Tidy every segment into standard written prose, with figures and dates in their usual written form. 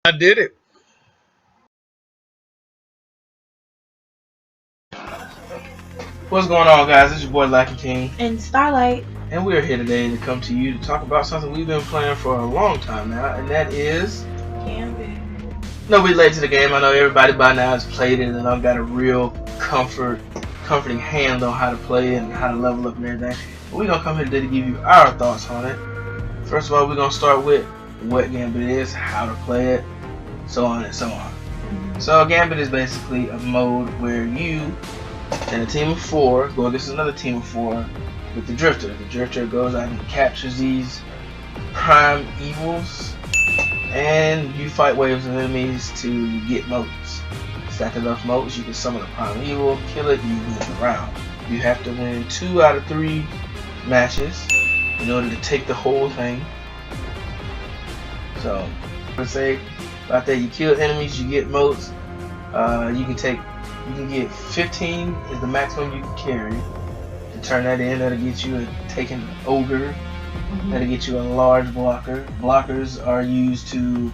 I did it. What's going on, guys? It's your boy Lackey King, and Starlight. and we are here today to come to you to talk about something we've been playing for a long time now, and that is Gambit. no relate to the game. I know everybody by now has played it, and I've got a real comforting hand on how to play and how to level up and everything. But we're gonna come here today to give you our thoughts on it. First of all, we're gonna start with what Gambit is, how to play it, so on and so on. So Gambit is basically a mode where you and a team of 4 go against another team of 4 with the Drifter. The Drifter goes out and captures these prime evils, and you fight waves of enemies to get motes. Stack enough motes, you can summon a prime evil, kill it, you win the round. You have to win 2 out of 3 matches in order to take the whole thing. So, let's say out there you kill enemies, you get motes. You can get 15 is the maximum you can carry. To turn that in, that'll get you a taken ogre. That'll get you a large blocker. Blockers are used to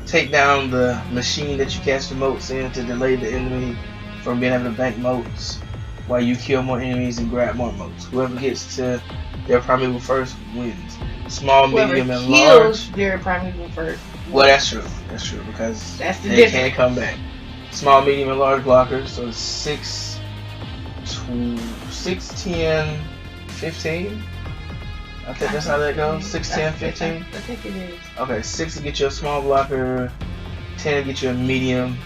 take down the machine that you cast the motes in to delay the enemy from being able to bank motes while you kill more enemies and grab more motes. Whoever gets to their primeval first wins. Small, medium, and large. Their primeval first. Well, that's true. That's true because that's the they difference. can't come back. Small, medium, and large blockers. So 6, 10, 15. I think that's how that goes. 6, 10, 15. I think it is. Okay, 6 to get you a small blocker, 10 to get you a medium.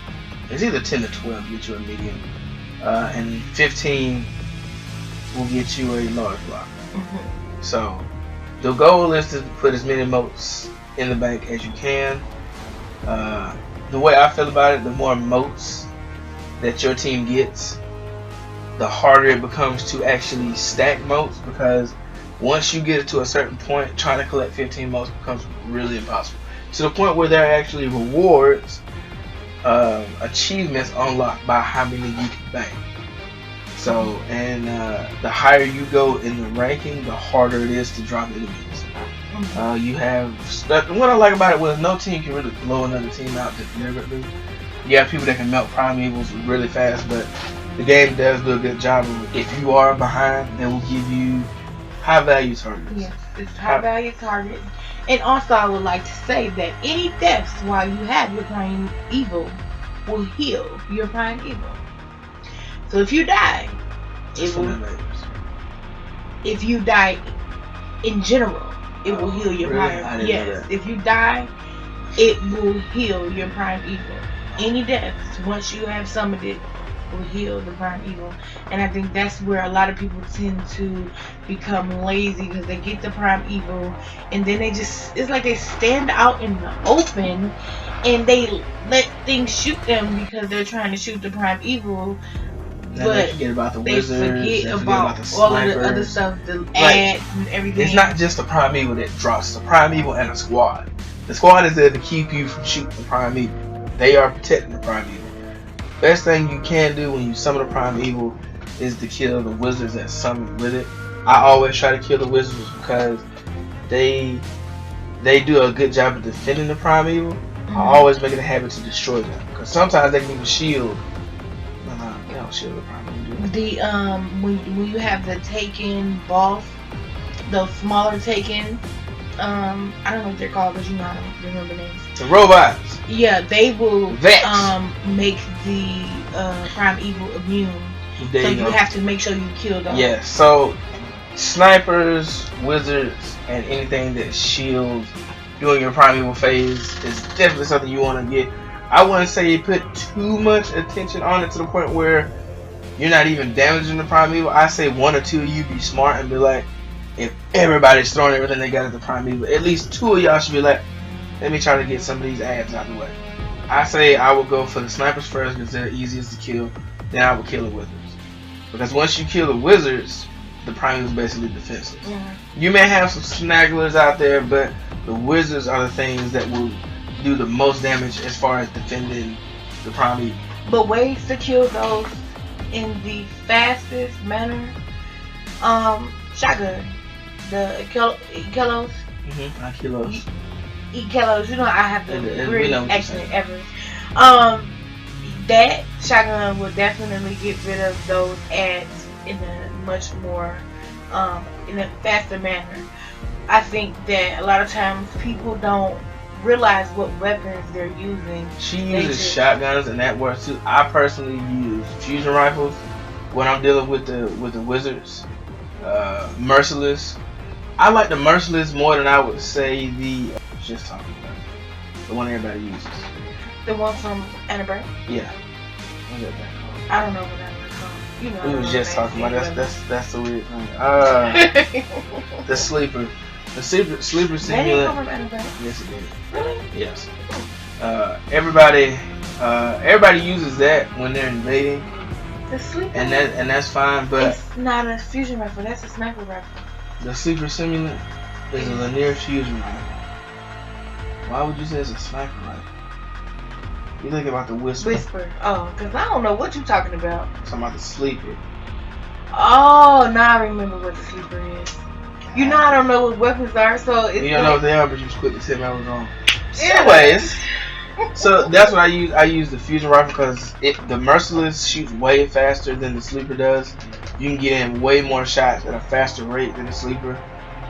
It's either 10 to 12 to get you a medium, and 15 will get you a large blocker. So the goal is to put as many motes in the bank as you can. The way I feel about it, the more motes that your team gets, the harder it becomes to actually stack motes, because once you get it to a certain point, trying to collect 15 motes becomes really impossible. To the point where there are actually rewards, achievements unlocked by how many you can bank. So, and the higher you go in the ranking, the harder it is to drop enemies. You have what I like about it was no team can really blow another team out deliberately. You have people that can melt prime evils really fast, but the game does do a good job of, if you are behind, it will give you high value targets. Yes, it's high value targets. And also, I would like to say that any deaths while you have your prime evil will heal your prime evil. So if you die, if you die in general, it will heal your prime. Yes, if you die, it will heal your prime evil. Any deaths once you have summoned it will heal the prime evil. And I think that's where a lot of people tend to become lazy, because they get the prime evil and then it's like they stand out in the open and they let things shoot them because they're trying to shoot the prime evil. But they forget about the wizards, they forget about the all of the other stuff, the ads and everything. It's not just the prime evil that drops. The prime evil and a squad. The squad is there to keep you from shooting the prime evil. They are protecting the prime evil. Best thing you can do when you summon a prime evil is to kill the wizards that summon with it. I always try to kill the wizards because they do a good job of defending the prime evil. I always make it a habit to destroy them, because sometimes they can even shield. They don't shield the prime evil. When you have the Taken boss, the smaller Taken, I don't know what they're called, but you know, I don't remember names. The robots. Yeah, they will make the prime evil immune. There so you have to make sure you kill them. Yeah, so snipers, wizards, and anything that shields during your prime evil phase is definitely something you want to get. I wouldn't say you put too much attention on it to the point where you're not even damaging the prime evil. I say 1 or 2 of you be smart and be like, if everybody's throwing everything they got at the prime evil, at least 2 of y'all should be like, let me try to get some of these ads out of the way. I say I would go for the snipers first because they're easiest to kill. Then I would kill the wizards, because once you kill the wizards, the prime evil is basically defenseless. You may have some snagglers out there, but the wizards are the things that will do the most damage as far as defending the prime evil. But ways to kill those in the fastest manner, shotgun, the kilos. Kilos. Kelos, you know I have the And greatest accent ever. That shotgun will definitely get rid of those ads in a much more, in a faster manner. I think that a lot of times people don't realize what weapons they're using. She uses shotguns, and that works too. I personally use fusion rifles when I'm dealing with the wizards. Merciless. I like the merciless more than I would say the just talking about the one everybody uses. The one from Annabelle? Yeah. What's that thing called? I don't know what that one's called. You know. We was just talking about that's the weird thing. The sleeper. The sleeper simulant. That didn't come from Annabelle. Yes, it did. Really? Yes. Everybody uses that when they're invading. The sleeper. And that's fine, but it's not a fusion rifle. That's a sniper rifle. The sleeper simulant is a linear fusion rifle. Why would you say it's a sniper rifle? You think about the whisper. Whisper. Oh, because I don't know what you're talking about. I'm talking about the sleeper. Oh, now I remember what the sleeper is. You know I don't know what weapons are, so it's. You don't know what they are, but you just quickly tell me I was wrong. Anyways, so that's what I use. I use the fusion rifle because the merciless shoots way faster than the sleeper does. You can get in way more shots at a faster rate than the sleeper.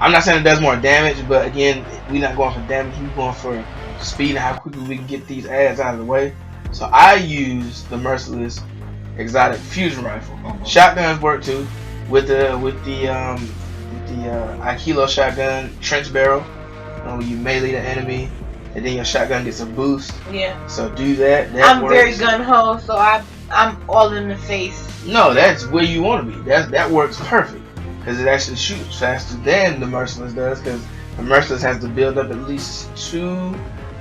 I'm not saying it does more damage, but again, we're not going for damage. We're going for speed and how quickly we can get these ads out of the way. So I use the merciless exotic fusion rifle. Shotguns work too with the Aikilo shotgun trench barrel. You melee the enemy, and then your shotgun gets a boost. Yeah. So do that. I'm works. Very gun ho, so I'm all in the face. No, that's where you want to be. That works perfect because it actually shoots faster than the merciless does. Because the merciless has to build up at least 2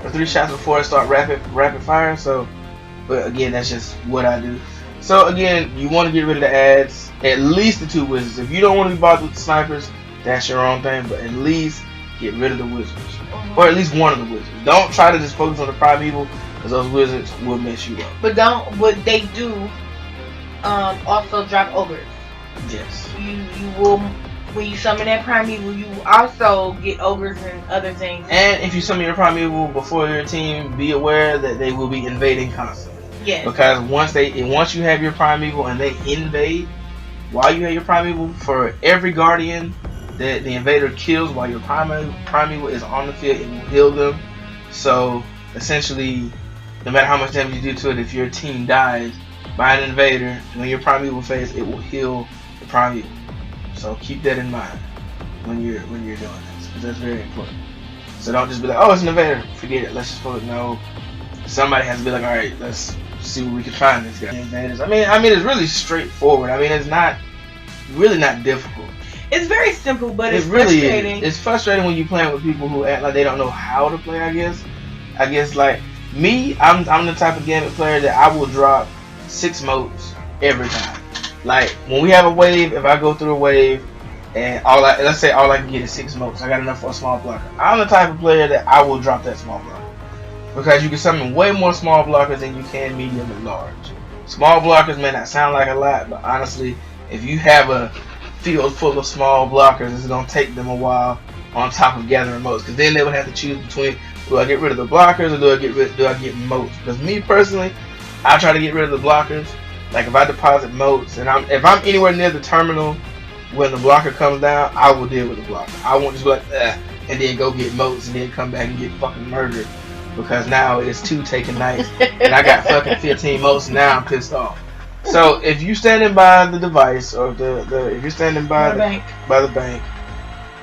or 3 shots before it start rapid fire. So, but again, that's just what I do. So again, you want to get rid of the ads. At least the 2 wizards. If you don't want to be bothered with the snipers, that's your own thing. But at least get rid of the wizards, or at least one of the wizards. Don't try to just focus on the primeval, because those wizards will mess you up. But what they do also drop ogres. Yes. You will, when you summon that primeval, you also get ogres and other things. And if you summon your primeval before your team, be aware that they will be invading constantly. Yes. Because once you have your primeval and they invade, while you have your primeval, for every guardian that the invader kills while your primeval is on the field, it will heal them. So essentially, no matter how much damage you do to it, if your team dies by an invader, when your primeval phase, it will heal the primeval. So keep that in mind when you're doing this, because that's very important. So don't just be like, oh, it's an invader, forget it, let's just focus. No, somebody has to be like, all right, let's see what we can find this guy. Invaders. I mean, it's really straightforward. I mean, it's really not difficult. It's very simple, but it's really frustrating. It's frustrating when you're playing with people who act like they don't know how to play. I guess like me, I'm the type of Gambit player that I will drop 6 motes every time. Like when we have a wave, if I go through a wave and let's say all I can get is 6 motes, I got enough for a small blocker. I'm the type of player that I will drop that small blocker because you can summon way more small blockers than you can medium and large. Small blockers may not sound like a lot, but honestly, if you have a field full of small blockers, it's gonna take them a while on top of gathering motes, because then they would have to choose between, do I get rid of the blockers or do I get motes? Because me personally, I try to get rid of the blockers. Like if I deposit motes and if I'm anywhere near the terminal when the blocker comes down, I will deal with the blocker. I won't just be like and then go get motes and then come back and get fucking murdered, because now it's 2 taking nights and I got fucking 15 motes and now I'm pissed off. So if you're standing by the device, or if you're standing by the bank,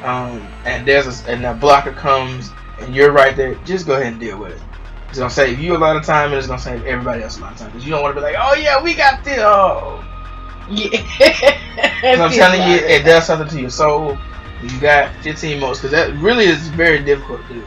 and the blocker comes and you're right there, just go ahead and deal with it. It's gonna save you a lot of time, and it's gonna save everybody else a lot of time, because you don't want to be like, oh yeah, we got this. Oh yeah. So I'm telling you, it does something to your soul. You got 15 motes, because that really is very difficult to do.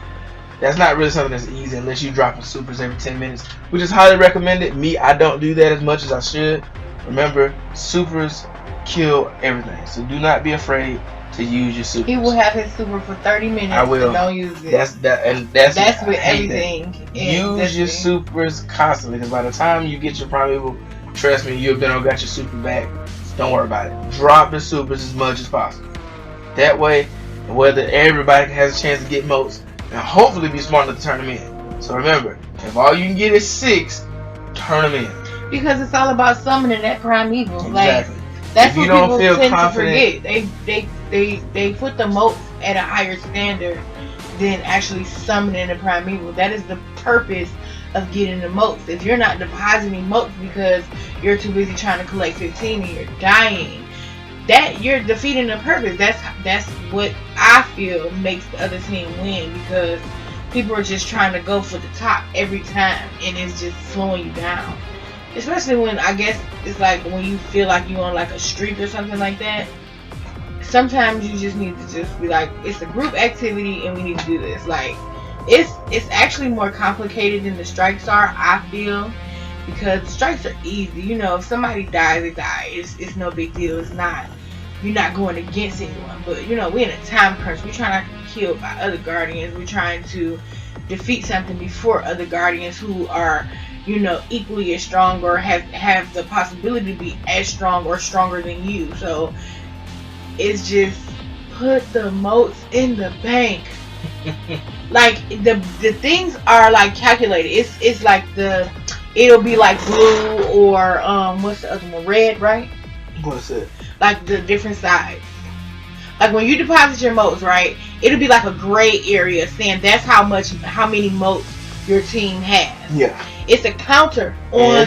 That's not really something that's easy unless you dropping supers every 10 minutes, which is highly recommended. Me, I don't do that as much as I should. Remember, supers kill everything, so do not be afraid to use your supers. He will have his super for 30 minutes. I will. And don't use it. That's with everything. Use your supers constantly, because by the time you get your primeval, trust me, you've got your super back. Don't worry about it. Drop the supers as much as possible. That way, whether everybody has a chance to get motes, and hopefully be smart enough to turn them in. So remember, if all you can get is 6, turn them in. Because it's all about summoning that primeval. Exactly. Like, that's if you what don't people feel tend confident, to forget. They put the motes at a higher standard than actually summoning the primeval. That is the purpose of getting the motes. If you're not depositing motes because you're too busy trying to collect 15 and you're dying, that you're defeating the purpose. That's what I feel makes the other team win, because people are just trying to go for the top every time, and it's just slowing you down. Especially when, I guess, it's like when you feel like you're on like a streak or something like that. Sometimes you just need to just be like, it's a group activity and we need to do this. Like, it's actually more complicated than the strikes are, I feel, because the strikes are easy. You know, if somebody dies, they die. It's no big deal. It's not, you're not going against anyone. But you know, we're in a time crunch. We're trying not to get killed by other guardians. We're trying to defeat something before other guardians who are, you know, equally as strong or have the possibility to be as strong or stronger than you. So it's just put the motes in the bank. Like the things are like calculated. It's like it'll be like blue or what's the other one? Red, right? What's it? Like the different sides. Like when you deposit your motes, right? It'll be like a gray area saying that's how many motes your team has. Yeah. It's a counter on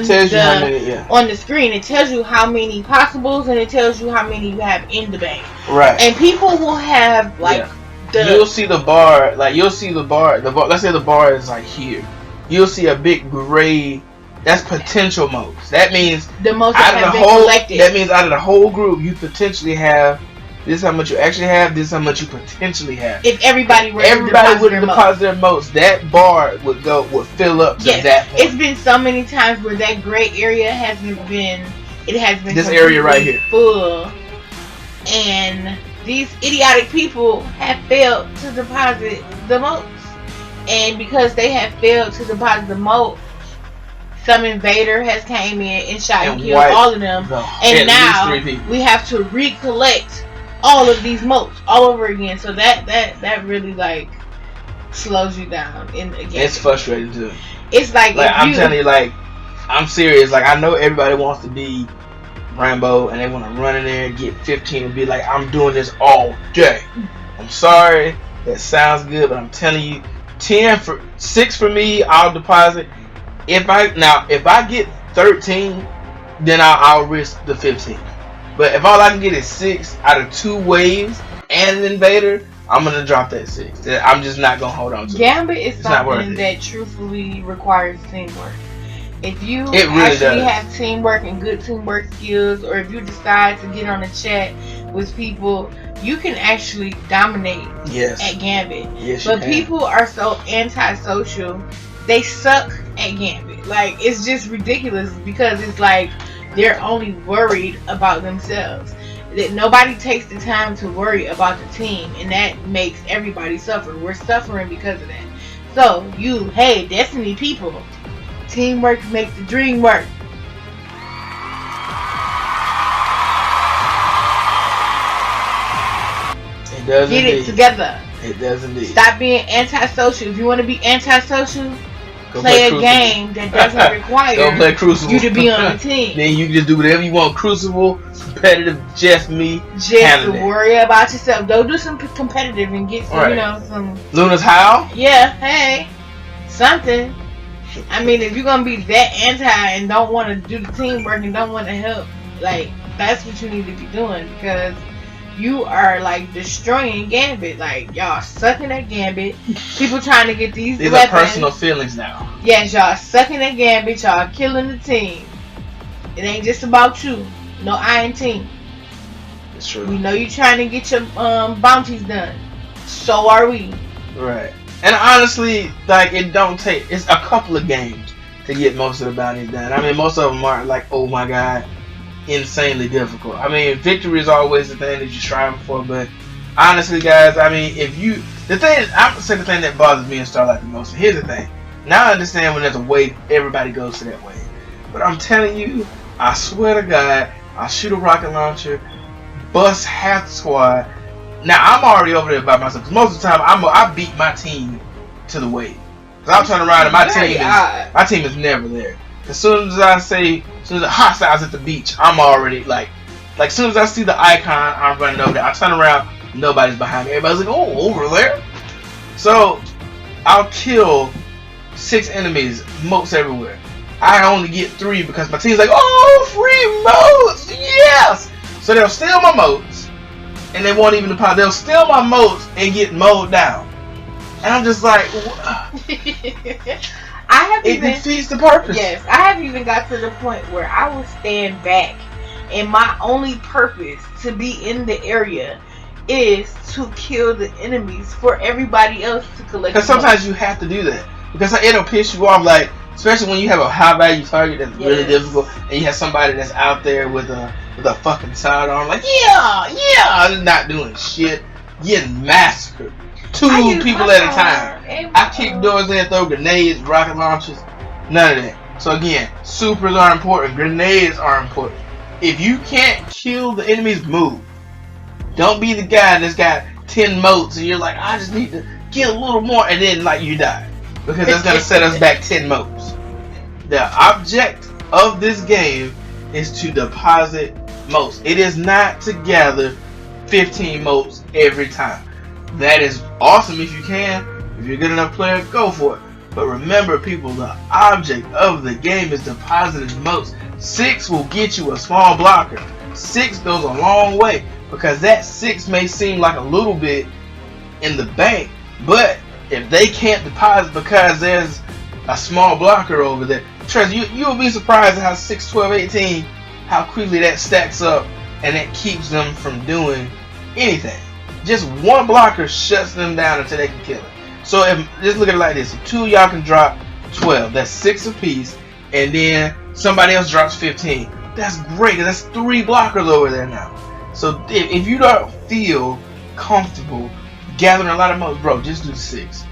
on the screen. It tells you how many possibles, and it tells you how many you have in the bank. Right. And people will have like you'll see the bar. Like you'll see the bar. Let's say the bar is like here. You'll see a big gray. That's potential motes. That means the most out of the whole. Collected. That means out of the whole group, you potentially have. This is how much you actually have. This is how much you potentially have. If everybody would deposit their motes, that bar would fill up to that point. It's been so many times where that gray area hasn't been. It has been this area right here full, and these idiotic people have failed to deposit the motes, and because they have failed to deposit the motes, some invader has came in and shot and killed all of them, and now we have to recollect all of these motes all over again. So that really like slows you down. It's frustrating too. It's like I'm telling you, like I'm serious. Like I know everybody wants to be Rambo and they want to run in there and get 15 and be like, I'm doing this all day. I'm sorry, that sounds good, but I'm telling you, 6 for me. I'll deposit. If I get 13, then I'll risk the 15. But if all I can get is 6 out of 2 waves and an invader, I'm gonna drop that 6. I'm just not gonna hold on to it. Gambit is something that truthfully requires teamwork. If you have teamwork and good teamwork skills, or if you decide to get on a chat with people, you can actually dominate at Gambit. Yes, but people are so antisocial, they suck at Gambit. Like, it's just ridiculous, because it's like they're only worried about themselves. That nobody takes the time to worry about the team, and that makes everybody suffer. We're suffering because of that. So hey, Destiny people, teamwork makes the dream work. It does. Get it together. It does indeed. Stop being antisocial. If you want to be antisocial, play a game that doesn't require you to be on the team. Then you can just do whatever you want. Crucible, competitive, just me. Just worry about yourself. Go do some competitive and get some, some Luna's Howl? Yeah, hey. Something. I mean, if you're going to be that anti and don't want to do the teamwork and don't want to help, like, that's what you need to be doing, because you are like destroying Gambit. Like, y'all sucking at Gambit. People trying to get these weapons. Are personal feelings now. Yes, y'all sucking at Gambit. Y'all killing the team. It ain't just about you. No iron team. It's true. We know you trying to get your bounties done. So are we. Right. And honestly, like, it's a couple of games to get most of the bounties done. I mean, most of them aren't like, oh my god, insanely difficult. I mean, victory is always the thing that you're striving for, but honestly, guys, I mean, the thing that bothers me in Starlight the most, here's the thing. Now I understand when there's a wave, everybody goes to that wave. But I'm telling you, I swear to God, I'll shoot a rocket launcher, bust half the squad. Now, I'm already over there by myself, because most of the time, I beat my team to the wave. Cause I'll turn around and my team is never there. As soon as I say, as soon as the hostiles at the beach, I'm already like as soon as I see the icon, I'm running over there. I turn around, nobody's behind me. Everybody's like, oh, over there. So I'll kill 6 enemies, motes everywhere. I only get 3 because my team's like, oh, free motes, yes. So they'll steal my motes, and they won't even deposit. They'll steal my motes and get mowed down. And I'm just like, it defeats the purpose. Yes, I have even got to the point where I will stand back, and my only purpose to be in the area is to kill the enemies for everybody else to collect. Because sometimes you have to do that. Because it'll piss you off, like, especially when you have a high value target that's really difficult, and you have somebody that's out there with a fucking sidearm, like, I'm not doing shit, getting massacred. 2 people at a time. I kick doors in, throw grenades, rocket launchers, none of that. So again, supers are important, grenades are important. If you can't kill the enemies, move. Don't be the guy that's got 10 motes and you're like, I just need to get a little more, and then like you die. Because that's going to set us back 10 motes. The object of this game is to deposit motes. It is not to gather 15 motes every time. That is awesome if you can. If you're a good enough player, go for it. But remember, people, the object of the game is depositing motes. 6 will get you a small blocker. 6 goes a long way, because that 6 may seem like a little bit in the bank, but if they can't deposit because there's a small blocker over there, trust you'll be surprised at how 6, 12, 18, how quickly that stacks up, and that keeps them from doing anything. Just one blocker shuts them down until they can kill it. So just look at it like this: if 2 of y'all can drop 12, that's 6 apiece, and then somebody else drops 15. That's great. That's 3 blockers over there now. So if you don't feel comfortable gathering a lot of motes, bro, just do 6,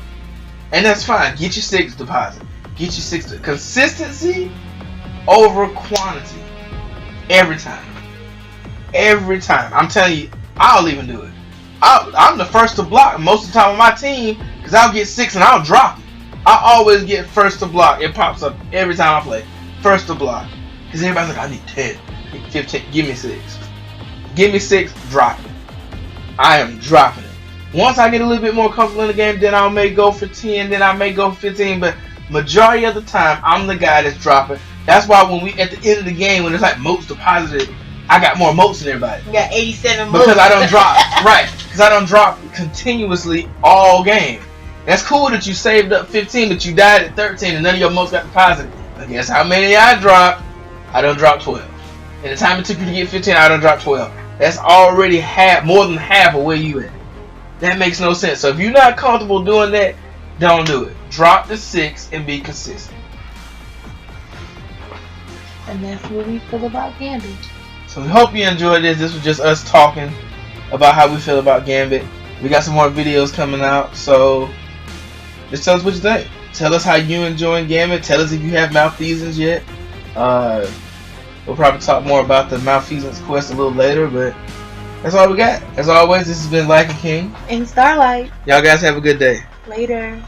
and that's fine. Get your 6 deposit. Get your 6 consistency over quantity every time. Every time. I'm telling you, I'll even do it. I'm the first to block most of the time on my team, because I'll get 6 and I'll drop it. I always get first to block. It pops up every time I play. First to block. Because everybody's like, I need 10, 15. Give me 6. Give me 6, drop it. I am dropping it. Once I get a little bit more comfortable in the game, then I may go for 10, then I may go for 15. But majority of the time, I'm the guy that's dropping. That's why when we at the end of the game, when it's like motes deposited, I got more motes than everybody. You got 87 motes. Because I don't drop. Right. Because I don't drop continuously all game. That's cool that you saved up 15, but you died at 13 and none of your motes got deposited. But guess how many I dropped? I done dropped 12. And the time it took you to get 15, I done dropped 12. That's already more than half of where you at. That makes no sense. So if you're not comfortable doing that, don't do it. Drop the 6 and be consistent. And that's what we feel about Gambit. So we hope you enjoyed this. This was just us talking about how we feel about Gambit. We got some more videos coming out, so just tell us what you think. Tell us how you enjoying Gambit. Tell us if you have malfeasance yet. We'll probably talk more about the malfeasance quest a little later, but that's all we got. As always, this has been Like a King and Starlight. Y'all guys have a good day. Later.